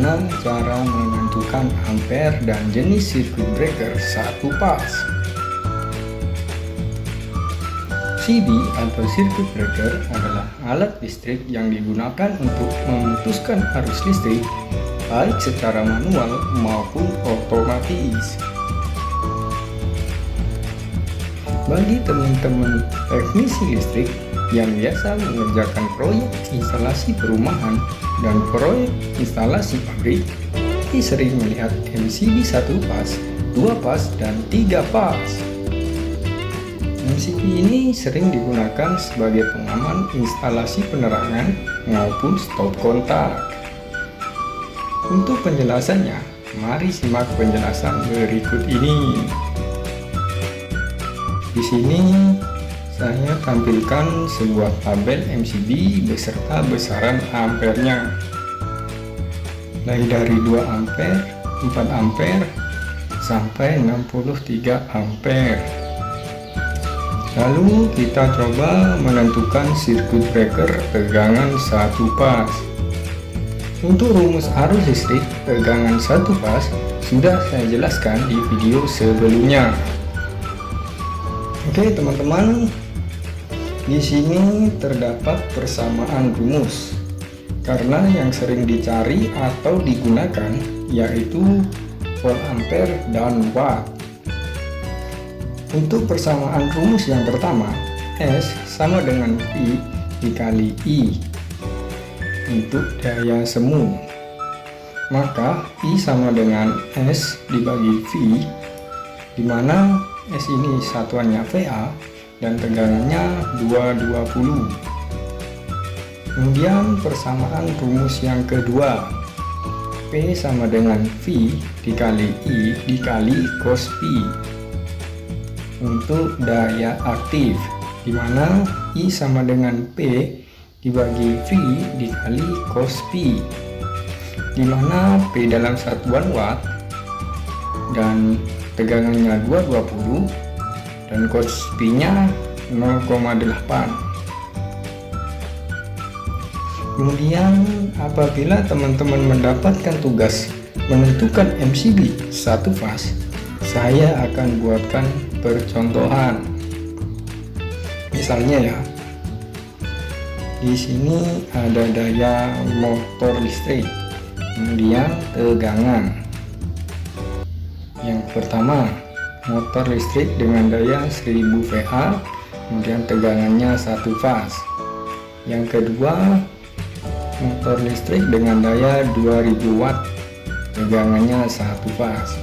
bagaimana cara menentukan ampere dan jenis circuit breaker satu pas. CB atau circuit breaker adalah alat listrik yang digunakan untuk memutuskan arus listrik baik secara manual maupun otomatis. Bagi teman-teman teknisi listrik yang biasa mengerjakan proyek instalasi perumahan dan proyek instalasi pabrik, sering melihat MCB 1 pas, 2 pas, dan 3 pas. MCB ini sering digunakan sebagai pengaman instalasi penerangan maupun stop kontak. Untuk penjelasannya, mari simak penjelasan berikut ini. Di sini saya tampilkan sebuah tabel MCB beserta besaran ampernya. Mulai dari 2 ampere, 4 ampere, sampai 63 ampere. Lalu kita coba menentukan circuit breaker tegangan 1 pas. Untuk rumus arus listrik tegangan 1 pas sudah saya jelaskan di video sebelumnya. Oke teman-teman, di sini terdapat persamaan rumus karena yang sering dicari atau digunakan yaitu volt ampere dan watt. Untuk persamaan rumus yang pertama, S sama dengan V dikali I untuk daya semu, maka I sama dengan S dibagi V, di mana S ini satuannya VA dan tegangannya 220. Kemudian persamaan rumus yang kedua, P sama dengan V dikali I dikali cos P untuk daya aktif, di mana I sama dengan P dibagi V dikali cos P, di mana P dalam satuan watt dan tegangannya 220 dan cos P nya 0,8. Kemudian apabila teman-teman mendapatkan tugas menentukan MCB 1 fase, saya akan buatkan percontohan. Misalnya ya, di sini ada daya motor listrik, kemudian tegangan. Yang pertama, motor listrik dengan daya 1000 VA, kemudian tegangannya 1 fase. Yang kedua, motor listrik dengan daya 2000 watt, tegangannya 1 fase.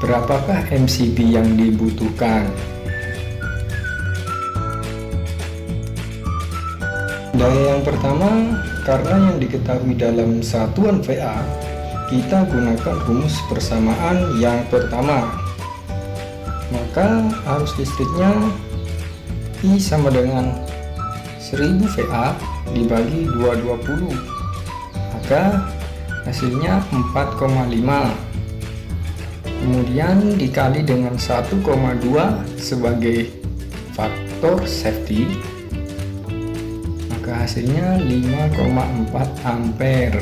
Berapakah MCB yang dibutuhkan? Daya yang pertama, karena yang diketahui dalam satuan VA, kita gunakan rumus persamaan yang pertama. Maka arus listriknya I sama dengan 1000 VA dibagi 220, maka hasilnya 4,5. Kemudian dikali dengan 1,2 sebagai faktor safety, maka hasilnya 5,4 ampere.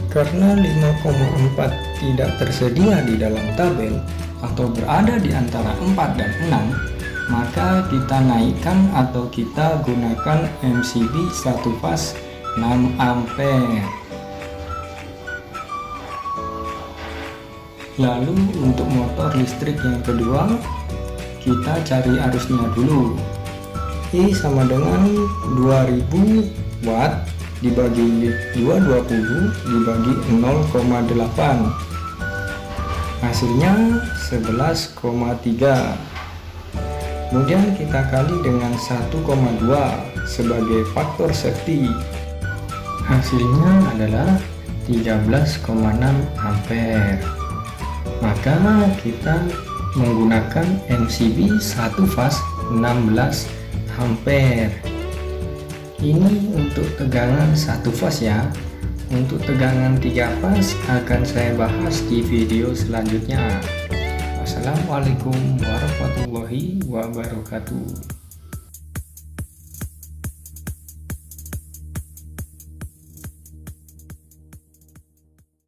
Karena 5,4 tidak tersedia di dalam tabel atau berada di antara 4 dan 6, maka kita naikkan atau kita gunakan MCB 1 fase 6 ampere. Lalu untuk motor listrik yang kedua, kita cari arusnya dulu. I sama dengan 2000 watt dibagi 220 dibagi 0,8, hasilnya 11,3. Kemudian kita kali dengan 1,2 sebagai faktor safety, hasilnya adalah 13,6 ampere. Maka kita menggunakan MCB 1 fase 16 ampere. Ini untuk tegangan 1 fase ya. Untuk tegangan 3 fase akan saya bahas di video selanjutnya. Wassalamualaikum warahmatullahi wabarakatuh.